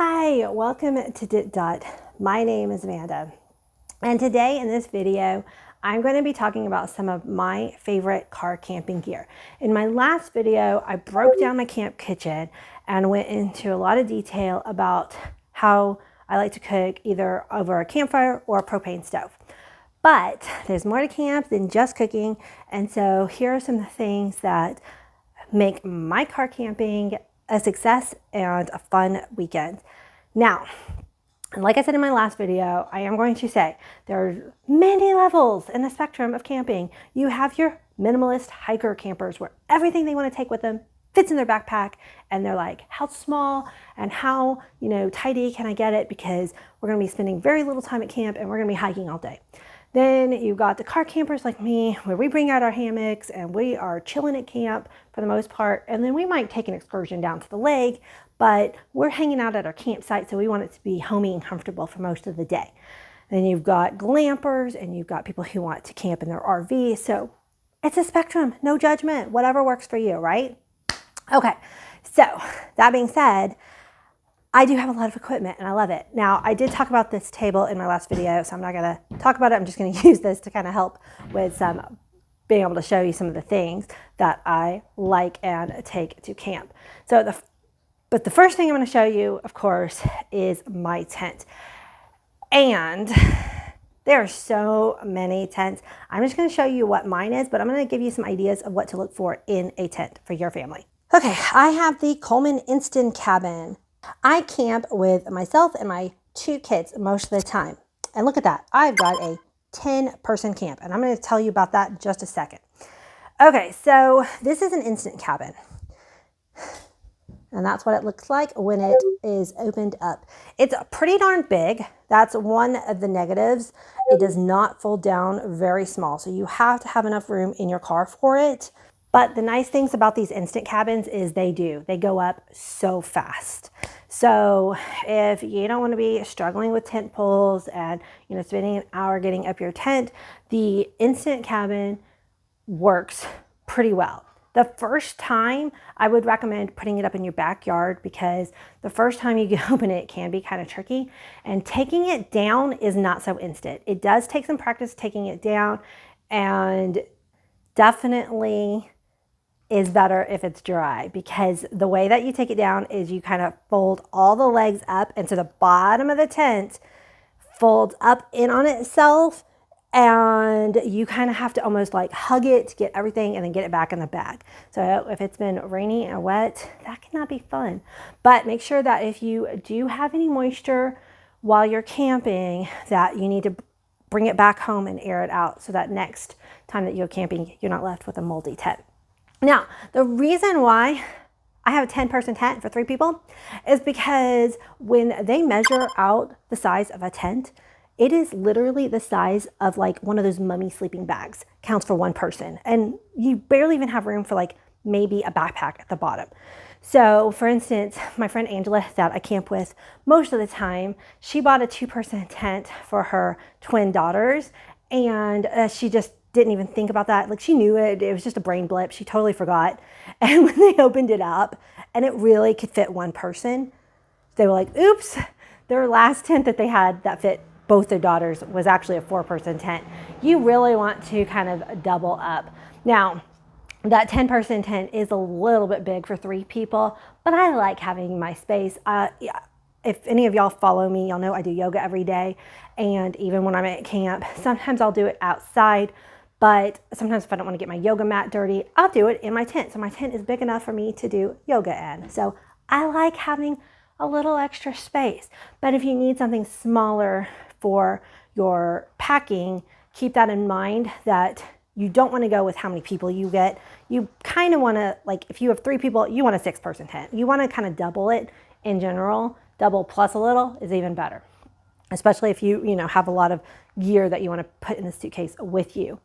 Hi, welcome to Dit Dot. My name is Amanda, and today in this video, I'm going to be talking about some of my favorite car camping gear. In my last video, I broke down my camp kitchen and went into a lot of detail about how I like to cook either over a campfire or a propane stove. But there's more to camp than just cooking, and so here are some of the things that make my car camping a success and a fun weekend. Now, like I said in my last video, I am going to say there are many levels in the spectrum of camping. You have your minimalist hiker campers where everything they want to take with them fits in their backpack, and they're like, how small and how tidy can I get it, because we're going to be spending very little time at camp and we're going to be hiking all day. Then you've got the car campers like me, where we bring out our hammocks and we are chilling at camp for the most part. And then we might take an excursion down to the lake, but we're hanging out at our campsite, so we want it to be homey and comfortable for most of the day. Then you've got glampers, and you've got people who want to camp in their RV. So it's a spectrum, no judgment, whatever works for you, right? Okay, so that being said, I do have a lot of equipment and I love it. Now, I did talk about this table in my last video, so I'm not gonna talk about it. I'm just gonna use this to kind of help with being able to show you some of the things that I like and take to camp. But the first thing I'm gonna show you, of course, is my tent. And there are so many tents. I'm just gonna show you what mine is, but I'm gonna give you some ideas of what to look for in a tent for your family. Okay, I have the Coleman Instant Cabin. I camp with myself and my 2 kids most of the time. And look at that, I've got a 10-person camp, and I'm going to tell you about that in just a second. Okay, so this is an instant cabin. And that's what it looks like when it is opened up. It's pretty darn big. That's one of the negatives. It does not fold down very small, so you have to have enough room in your car for it. But the nice things about these instant cabins is they go up so fast. So if you don't want to be struggling with tent poles and spending an hour getting up your tent, the instant cabin works pretty well. The first time, I would recommend putting it up in your backyard, because the first time you open it can be kind of tricky, and taking it down is not so instant. It does take some practice taking it down, and definitely is better if it's dry, because the way that you take it down is you kind of fold all the legs up, and so the bottom of the tent folds up in on itself, and you kind of have to almost like hug it to get everything and then get it back in the bag. So if it's been rainy and wet, that cannot be fun. But make sure that if you do have any moisture while you're camping, that you need to bring it back home and air it out, so that next time that you're camping, you're not left with a moldy tent. Now, the reason why I have a 10-person tent for 3 people is because when they measure out the size of a tent, it is literally the size of like one of those mummy sleeping bags. Counts for 1 person. And you barely even have room for like maybe a backpack at the bottom. So for instance, my friend Angela that I camp with most of the time, she bought a 2-person tent for her twin daughters, and she just didn't even think about that. Like, she knew it. It was just a brain blip. She totally forgot. And when they opened it up and it really could fit 1 person, they were like, oops, their last tent that they had that fit both their daughters was actually a 4-person tent. You really want to kind of double up. Now, that 10-person tent is a little bit big for 3 people, but I like having my space. If any of y'all follow me, y'all know I do yoga every day. And even when I'm at camp, sometimes I'll do it outside. But sometimes if I don't want to get my yoga mat dirty, I'll do it in my tent. So my tent is big enough for me to do yoga in. So I like having a little extra space. But if you need something smaller for your packing, keep that in mind, that you don't want to go with how many people you get. You kind of want to, like, if you have 3 people, you want a 6-person tent. You want to kind of double it in general. Double plus a little is even better, especially if you have a lot of gear that you want to put in the suitcase with you.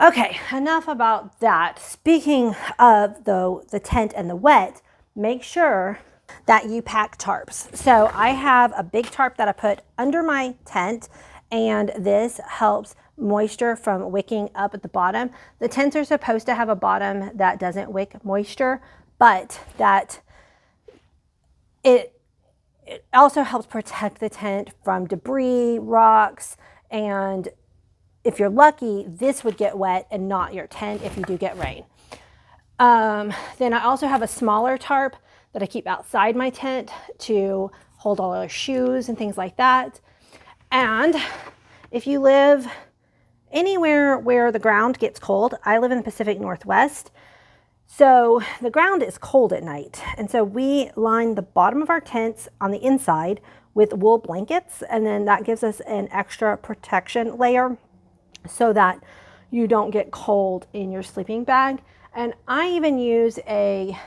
Okay, enough about that. Speaking of the tent and the wet, make sure that you pack tarps. So I have a big tarp that I put under my tent, and this helps moisture from wicking up at the bottom. The tents are supposed to have a bottom that doesn't wick moisture, but that it also helps protect the tent from debris, rocks, and if you're lucky, this would get wet and not your tent if you do get rain. Then I also have a smaller tarp that I keep outside my tent to hold all our shoes and things like that. And if you live anywhere where the ground gets cold, I live in the Pacific Northwest, so the ground is cold at night. And so we line the bottom of our tents on the inside with wool blankets, and then that gives us an extra protection layer so that you don't get cold in your sleeping bag. And I even use a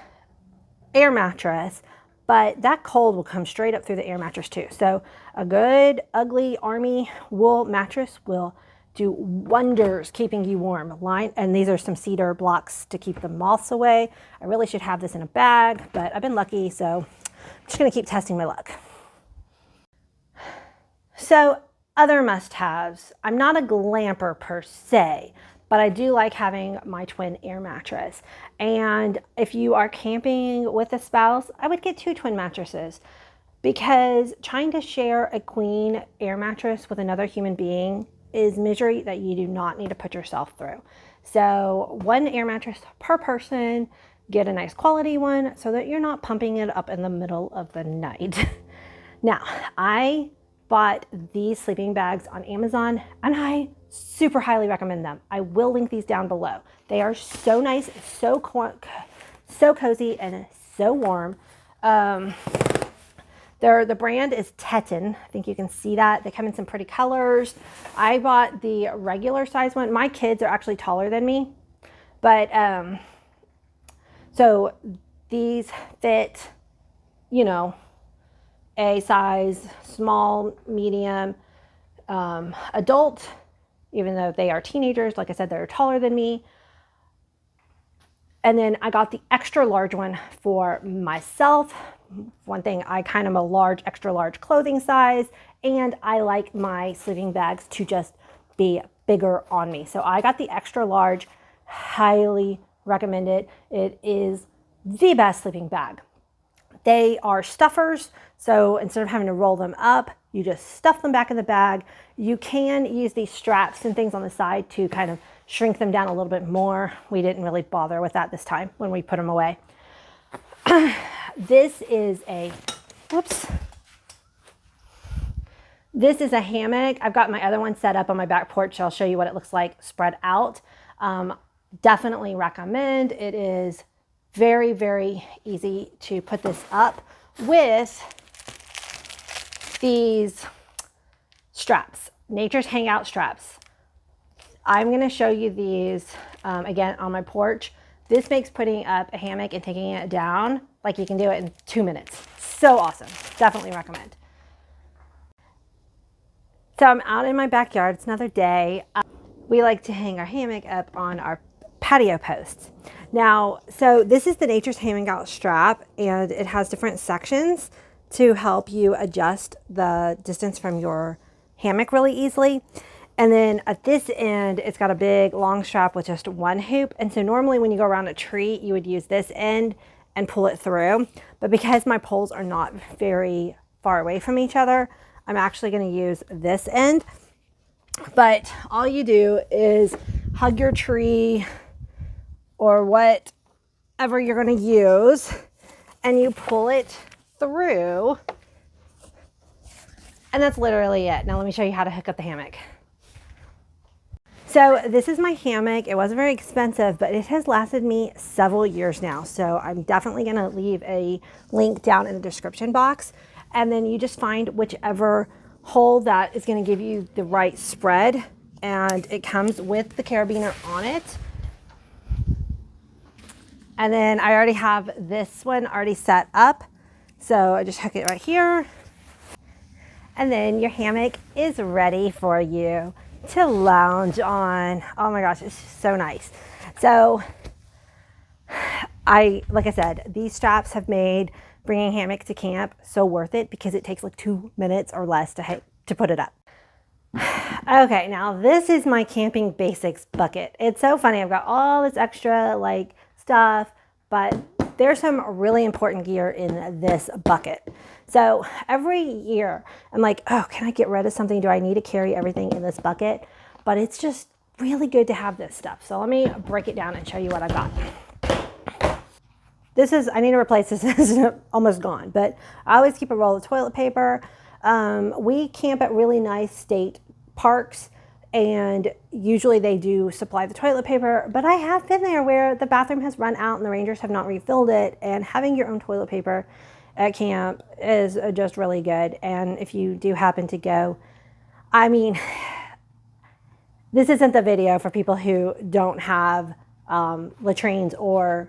air mattress, but that cold will come straight up through the air mattress too. So a good ugly army wool mattress will do wonders keeping you warm. And these are some cedar blocks to keep the moths away. I really should have this in a bag, but I've been lucky, so I'm just gonna keep testing my luck. So other must-haves. I'm not a glamper per se, but I do like having my twin air mattress. And if you are camping with a spouse, I would get 2 twin mattresses, because trying to share a queen air mattress with another human being is misery that you do not need to put yourself through. So 1 air mattress per person, get a nice quality one so that you're not pumping it up in the middle of the night. Now, I bought these sleeping bags on Amazon and I super highly recommend them. I will link these down below. They are so nice, so cozy, and so warm. The brand is Teton. I think you can see that. They come in some pretty colors. I bought the regular size one. My kids are actually taller than me, but so these fit, you know, a size, small, medium, adult, even though they are teenagers. Like I said, they're taller than me. And then I got the extra large one for myself. One thing, I kind of am a large, extra large clothing size, and I like my sleeping bags to just be bigger on me. So I got the extra large, highly recommend it. It is the best sleeping bag. They are stuffers, so instead of having to roll them up, you just stuff them back in the bag. You can use these straps and things on the side to kind of shrink them down a little bit more. We didn't really bother with that this time when we put them away. This is a, whoops. This is a hammock. I've got my other one set up on my back porch. So I'll show you what it looks like spread out. Definitely recommend. It is very, very easy to put this up with these straps, Nature's Hangout straps. I'm going to show you these again on my porch. This makes putting up a hammock and taking it down like you can do it in 2 minutes. So awesome. Definitely recommend. So I'm out in my backyard. It's another day. We like to hang our hammock up on our patio posts. Now, so this is the Nature's Hangout strap, and it has different sections to help you adjust the distance from your hammock really easily. And then at this end, it's got a big long strap with just 1 hoop. And so normally when you go around a tree, you would use this end and pull it through. But because my poles are not very far away from each other, I'm actually going to use this end. But all you do is hug your tree or whatever you're going to use, and you pull it through. And that's literally it. Now let me show you how to hook up the hammock. So this is my hammock. It wasn't very expensive, but it has lasted me several years now. So I'm definitely going to leave a link down in the description box. And then you just find whichever hole that is going to give you the right spread. And it comes with the carabiner on it. And then I already have this one already set up. So I just hook it right here. And then your hammock is ready for you to lounge on. Oh my gosh, it's so nice. So like I said, these straps have made bringing a hammock to camp so worth it, because it takes like 2 minutes or less to put it up. Okay, now this is my camping basics bucket. It's so funny. I've got all this extra stuff, but there's some really important gear in this bucket. So every year I'm like, oh, can I get rid of something? Do I need to carry everything in this bucket? But it's just really good to have this stuff. So let me break it down and show you what I got. This is, I need to replace this. This is almost gone, but I always keep a roll of toilet paper. We camp at really nice state parks, and usually they do supply the toilet paper, but I have been there where the bathroom has run out and the rangers have not refilled it, and having your own toilet paper at camp is just really good. And if you do happen to go, I mean, this isn't the video for people who don't have latrines or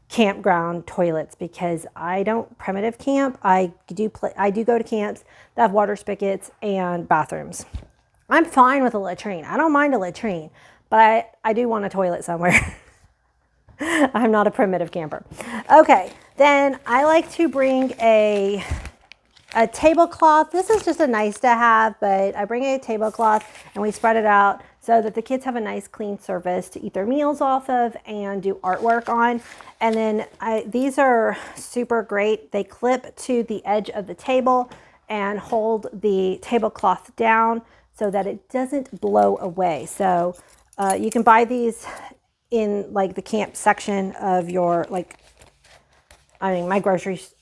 campground toilets, because I don't primitive camp. I do go to camps that have water spigots and bathrooms. I'm fine with a latrine. I don't mind a latrine, but I do want a toilet somewhere. I'm not a primitive camper. Okay, then I like to bring a tablecloth. This is just a nice to have, but I bring a tablecloth and we spread it out so that the kids have a nice clean surface to eat their meals off of and do artwork on. And then these are super great. They clip to the edge of the table and hold the tablecloth down so that it doesn't blow away. So you can buy these in like the camp section of your, like, I mean, my groceries,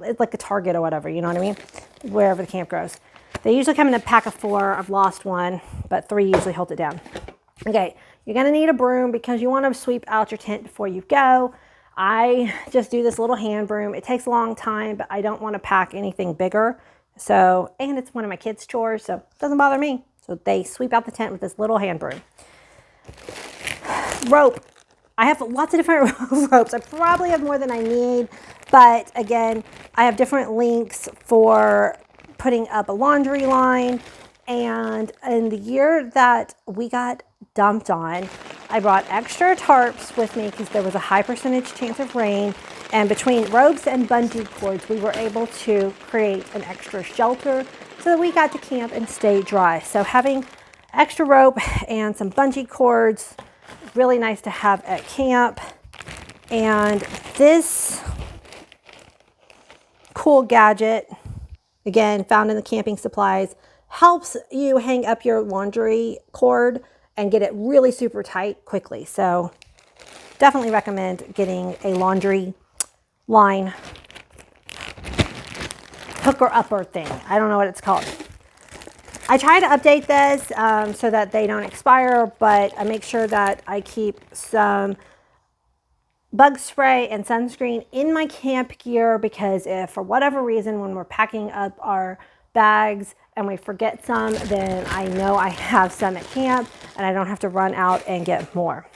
it's like a Target or whatever, you know what I mean? Wherever the camp grows. They usually come in a pack of 4. I've lost one, but 3 usually hold it down. Okay, you're gonna need a broom because you wanna sweep out your tent before you go. I just do this little hand broom. It takes a long time, but I don't wanna pack anything bigger. So, and it's one of my kids' chores, so it doesn't bother me. So they sweep out the tent with this little hand broom. Rope. I have lots of different ropes. I probably have more than I need, but again, I have different lengths for putting up a laundry line. And in the year that we got dumped on, I brought extra tarps with me because there was a high percentage chance of rain. And between ropes and bungee cords, we were able to create an extra shelter so that we got to camp and stay dry. So having extra rope and some bungee cords, really nice to have at camp. And this cool gadget, again, found in the camping supplies, helps you hang up your laundry cord and get it really super tight quickly. So definitely recommend getting a laundry line hooker upper thing. I don't know what it's called. I try to update this so that they don't expire, but I make sure that I keep some bug spray and sunscreen in my camp gear, because if for whatever reason when we're packing up our bags and we forget some, then I know I have some at camp and I don't have to run out and get more.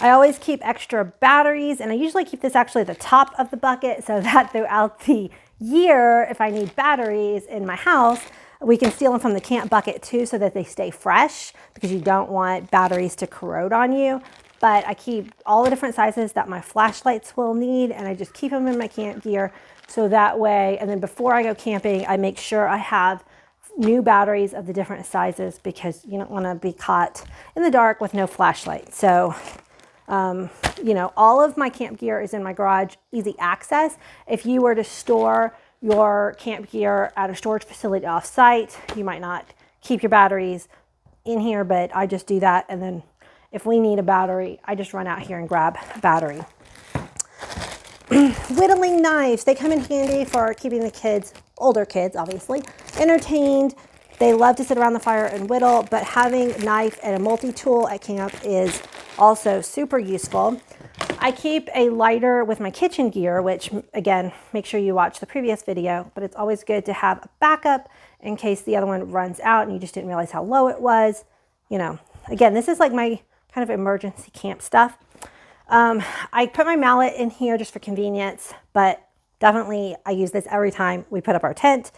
I always keep extra batteries, and I usually keep this actually at the top of the bucket so that throughout the year, if I need batteries in my house, we can steal them from the camp bucket too so that they stay fresh, because you don't want batteries to corrode on you. But I keep all the different sizes that my flashlights will need, and I just keep them in my camp gear so that way, and then before I go camping, I make sure I have new batteries of the different sizes, because you don't want to be caught in the dark with no flashlight. So you know, all of my camp gear is in my garage, easy access. If you were to store your camp gear at a storage facility off site, you might not keep your batteries in here, but I just do that. And then if we need a battery, I just run out here and grab a battery. Whittling knives, they come in handy for keeping the kids, older kids obviously, entertained. They love to sit around the fire and whittle, but having a knife and a multi-tool at camp is also super useful. I keep a lighter with my kitchen gear, which again, make sure you watch the previous video, but it's always good to have a backup in case the other one runs out and you just didn't realize how low it was. You know, again, this is like my kind of emergency camp stuff. I put my mallet in here just for convenience, but definitely I use this every time we put up our tent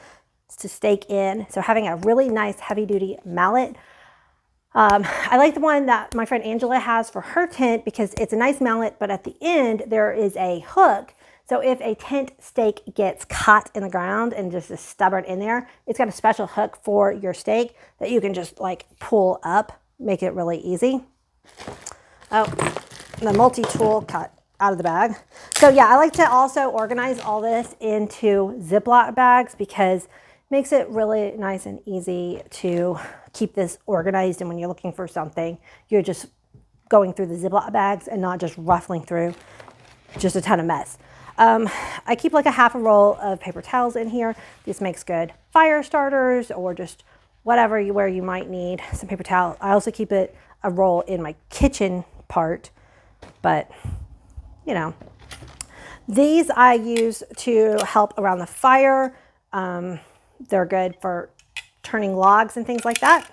to stake in. So having a really nice heavy duty mallet. I like the one that my friend Angela has for her tent because it's a nice mallet, but at the end there is a hook. So if a tent stake gets caught in the ground and just is stubborn in there, it's got a special hook for your stake that you can just like pull up, make it really easy. Oh, the multi-tool got out of the bag. So yeah, I like to also organize all this into Ziploc bags because it makes it really nice and easy to keep this organized. And when you're looking for something, you're just going through the Ziploc bags and not just ruffling through just a ton of mess. I keep like a half a roll of paper towels in here. This makes good fire starters or just whatever where you might need some paper towel. I also keep a roll in my kitchen part, but you know, these I use to help around the fire. They're good for turning logs and things like that.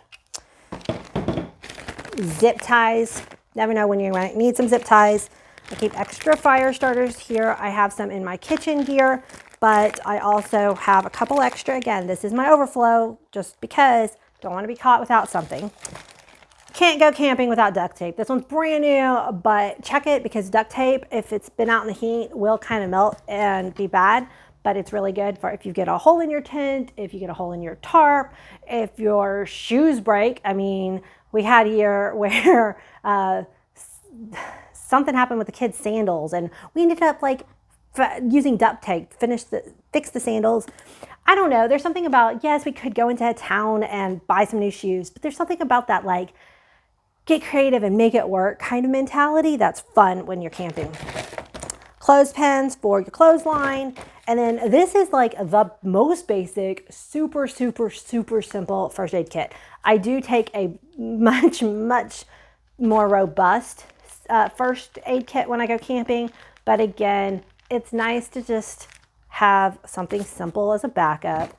Zip ties. Never know when you might need some zip ties. I keep extra fire starters here. I have some in my kitchen gear, but I also have a couple extra. Again, this is my overflow just because don't want to be caught without something. Can't go camping without duct tape. This one's brand new, but check it because duct tape, if it's been out in the heat, will kind of melt and be bad, but it's really good for if you get a hole in your tent, if you get a hole in your tarp, if your shoes break. I mean, we had a year where something happened with the kids' sandals and we ended up like using duct tape, fix the sandals. I don't know. There's something about, yes, we could go into a town and buy some new shoes, but there's something about that like get creative and make it work kind of mentality that's fun when you're camping. Clothespins for your clothesline. And then this is like the most basic, super, super, super simple first aid kit. I do take a much, much more robust first aid kit when I go camping. But again, it's nice to just have something simple as a backup.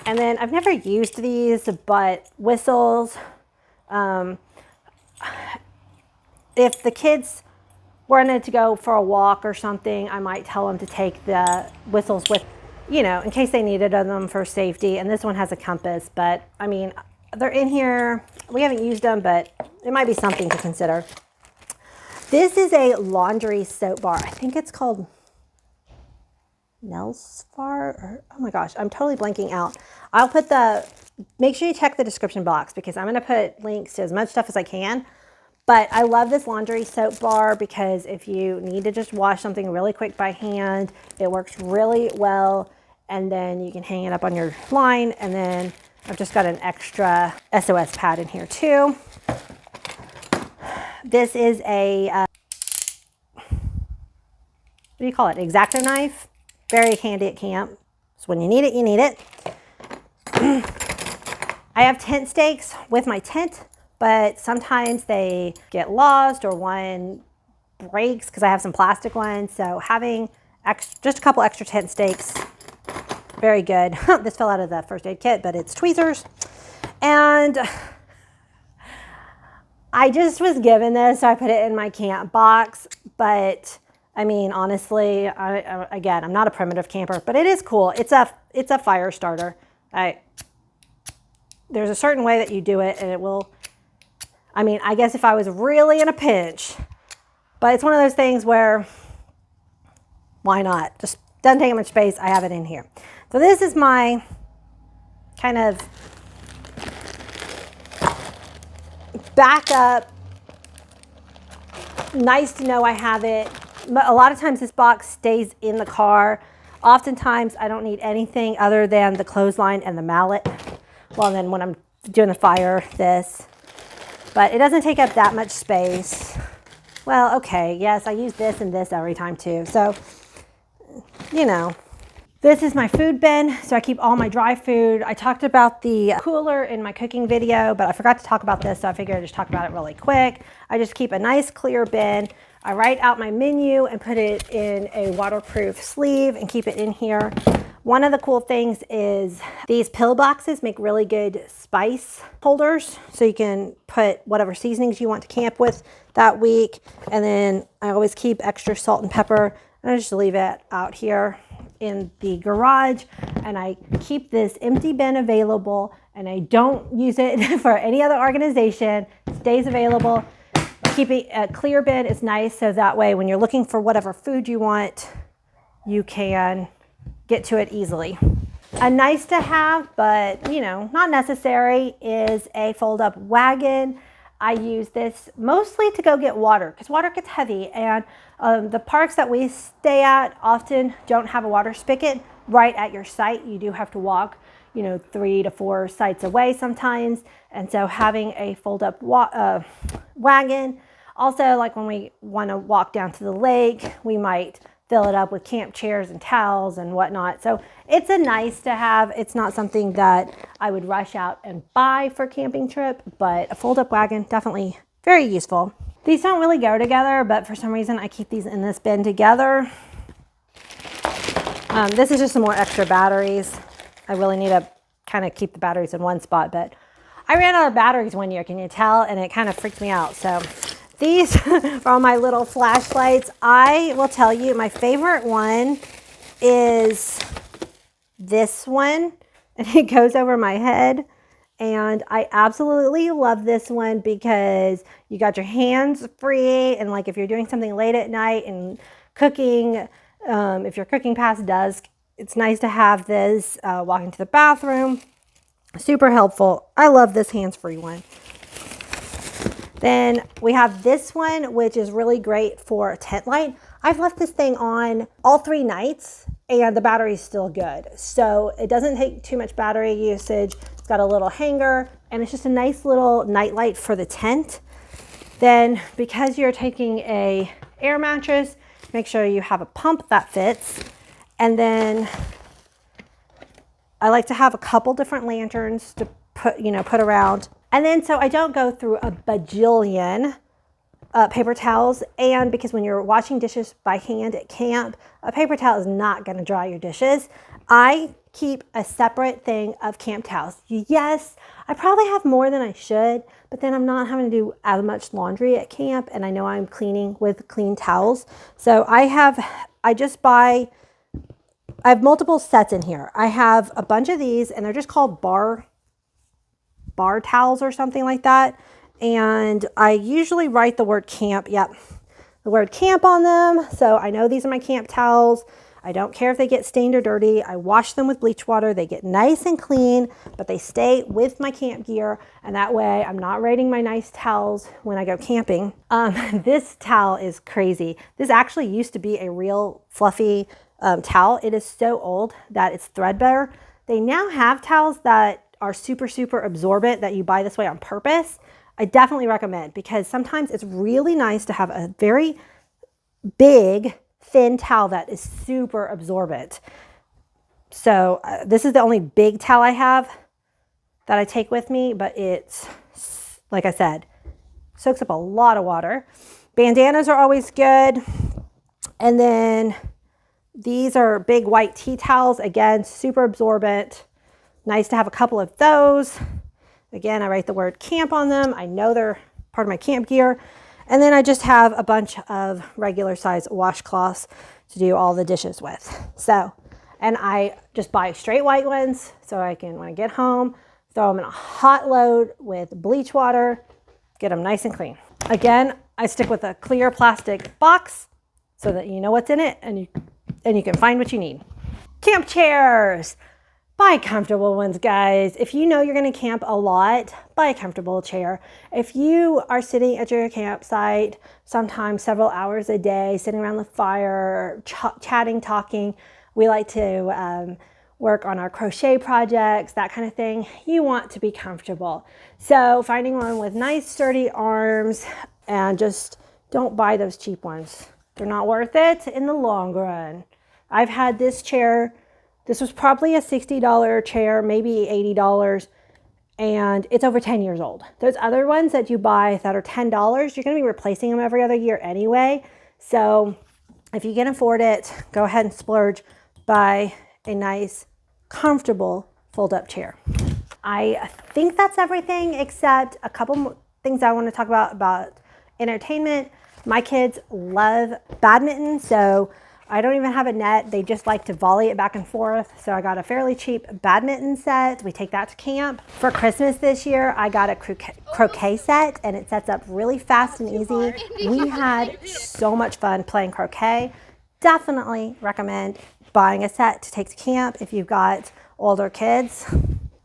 And then I've never used these, but whistles. If the kids wanted to go for a walk or something, I might tell them to take the whistles with, you know, in case they needed them for safety. And this one has a compass, but I mean, they're in here. We haven't used them, but it might be something to consider. This is a laundry soap bar. I think it's called Nelsfar, or, oh my gosh, I'm totally blanking out. I'll put make sure you check the description box because I'm going to put links to as much stuff as I can. But I love this laundry soap bar because if you need to just wash something really quick by hand, it works really well. And then you can hang it up on your line. And then I've just got an extra SOS pad in here too. This is a, what do you call it? X-Acto knife. Very handy at camp. So when you need it, you need it. I have tent stakes with my tent, but sometimes they get lost or one breaks because I have some plastic ones. So having just a couple extra tent stakes, very good. This fell out of the first aid kit, but it's tweezers. And I just was given this, so I put it in my camp box. But I mean, honestly, again, I'm not a primitive camper, but it is cool. It's a fire starter. There's a certain way that you do it, and it will. I mean, I guess if I was really in a pinch, but it's one of those things where, why not? Just doesn't take much space. I have it in here. So this is my kind of backup. Nice to know I have it. But a lot of times this box stays in the car. Oftentimes I don't need anything other than the clothesline and the mallet. Well, then when I'm doing the fire, this. But it doesn't take up that much space. Well, okay, yes, I use this and this every time too. So, you know. This is my food bin, so I keep all my dry food. I talked about the cooler in my cooking video, but I forgot to talk about this, so I figured I'd just talk about it really quick. I just keep a nice clear bin. I write out my menu and put it in a waterproof sleeve and keep it in here. One of the cool things is these pill boxes make really good spice holders, so you can put whatever seasonings you want to camp with that week. And then I always keep extra salt and pepper, and I just leave it out here in the garage. And I keep this empty bin available, and I don't use it for any other organization. It stays available. Keeping a clear bin is nice, so that way when you're looking for whatever food you want, you can get to it easily. A nice to have, but you know, not necessary, is a fold-up wagon. I use this mostly to go get water because water gets heavy, and the parks that we stay at often don't have a water spigot right at your site. You do have to walk, 3 to 4 sites away sometimes, and so having a fold-up wagon. Also, like when we want to walk down to the lake, we might fill it up with camp chairs and towels and whatnot. So it's a nice to have. It's not something that I would rush out and buy for a camping trip, but a fold-up wagon, definitely very useful. These don't really go together, but for some reason I keep these in this bin together. This is just some more extra batteries. I really need to kind of keep the batteries in one spot, but I ran out of batteries one year, can you tell? And it kind of freaked me out. So these are all my little flashlights. I will tell you, my favorite one is this one, and it goes over my head. And I absolutely love this one because you got your hands free, and like if you're doing something late at night and cooking, if you're cooking past dusk, it's nice to have this walking to the bathroom. Super helpful. I love this hands-free one. Then we have this one, which is really great for a tent light. I've left this thing on all 3 nights and the battery is still good. So it doesn't take too much battery usage. It's got a little hanger and it's just a nice little night light for the tent. Then because you're taking a air mattress, make sure you have a pump that fits. And then I like to have a couple different lanterns to put around. And then so I don't go through a bajillion paper towels, and because when you're washing dishes by hand at camp, a paper towel is not going to dry your dishes. I keep a separate thing of camp towels. Yes, I probably have more than I should, but then I'm not having to do as much laundry at camp, and I know I'm cleaning with clean towels. So I have multiple sets in here. I have a bunch of these, and they're just called bar towels or something like that. And I usually write the word camp, the word camp on them. So I know these are my camp towels. I don't care if they get stained or dirty. I wash them with bleach water. They get nice and clean, but they stay with my camp gear. And that way I'm not writing my nice towels when I go camping. This towel is crazy. This actually used to be a real fluffy towel. It is so old that it's threadbare. They now have towels that are super, super absorbent that you buy this way on purpose. I definitely recommend, because sometimes it's really nice to have a very big, thin towel that is super absorbent. So this is the only big towel I have that I take with me, but it's, like I said, soaks up a lot of water. Bandanas are always good. And then these are big white tea towels. Again, super absorbent. Nice to have a couple of those. Again, I write the word camp on them. I know they're part of my camp gear. And then I just have a bunch of regular size washcloths to do all the dishes with. So, and I just buy straight white ones so I can, when I get home, throw them in a hot load with bleach water, get them nice and clean. Again, I stick with a clear plastic box so that you know what's in it and you can find what you need. Camp chairs. Buy comfortable ones, guys. If you know you're going to camp a lot, buy a comfortable chair. If you are sitting at your campsite, sometimes several hours a day, sitting around the fire, chatting, talking, we like to work on our crochet projects, that kind of thing. You want to be comfortable. So finding one with nice sturdy arms, and just don't buy those cheap ones. They're not worth it in the long run. I've had this chair. This was probably a $60 chair, maybe $80, and it's over 10 years old. Those other ones that you buy that are $10, you're going to be replacing them every other year anyway. So if you can afford it, go ahead and splurge. Buy a nice, comfortable fold-up chair. I think that's everything except a couple more things I want to talk about entertainment. My kids love badminton, so I don't even have a net. They just like to volley it back and forth. So I got a fairly cheap badminton set. We take that to camp. For Christmas this year, I got a croquet set, and it sets up really fast and easy. We had so much fun playing croquet. Definitely recommend buying a set to take to camp if you've got older kids.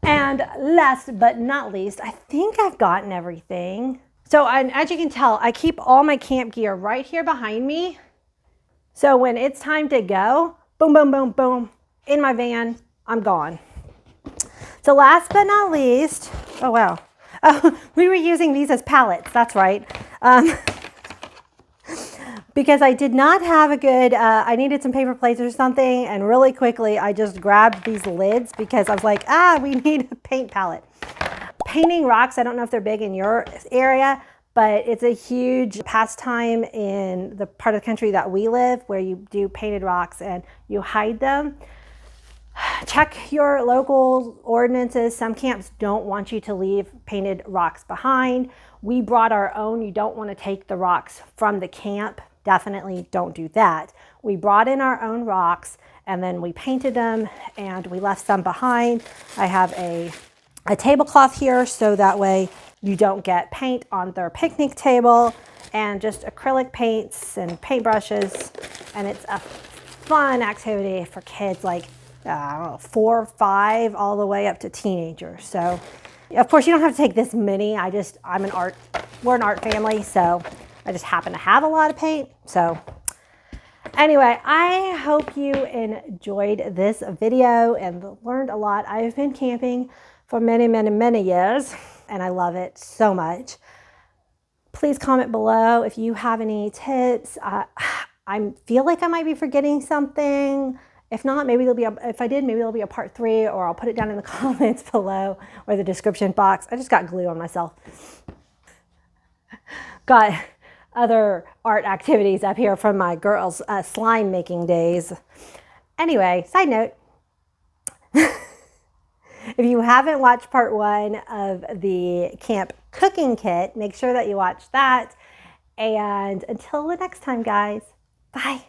And last but not least, I think I've gotten everything. So as you can tell, I keep all my camp gear right here behind me. So when it's time to go, boom, boom, boom, boom, in my van, I'm gone. So last but not least, oh wow. Oh, we were using these as pallets, that's right. Because I did not have a good, I needed some paper plates or something, and really quickly I just grabbed these lids because I was like, we need a paint palette. Painting rocks, I don't know if they're big in your area, but it's a huge pastime in the part of the country that we live where you do painted rocks and you hide them. Check your local ordinances. Some camps don't want you to leave painted rocks behind. We brought our own. You don't want to take the rocks from the camp. Definitely don't do that. We brought in our own rocks and then we painted them and we left some behind. I have a tablecloth here so that way you don't get paint on their picnic table, and just acrylic paints and paintbrushes, and it's a fun activity for kids like I don't know, 4 or 5 all the way up to teenagers. So of course you don't have to take this many. We're an art family, so I just happen to have a lot of paint. So anyway, I hope you enjoyed this video and learned a lot. I've been camping for many, many, many years, and I love it so much. Please comment below if you have any tips. I feel like I might be forgetting something. If not, maybe if I did, maybe there'll be a part 3, or I'll put it down in the comments below or the description box. I just got glue on myself. Got other art activities up here from my girls' slime making days. Anyway, side note. If you haven't watched part 1 of the camp cooking kit, make sure that you watch that. And until the next time, guys, bye.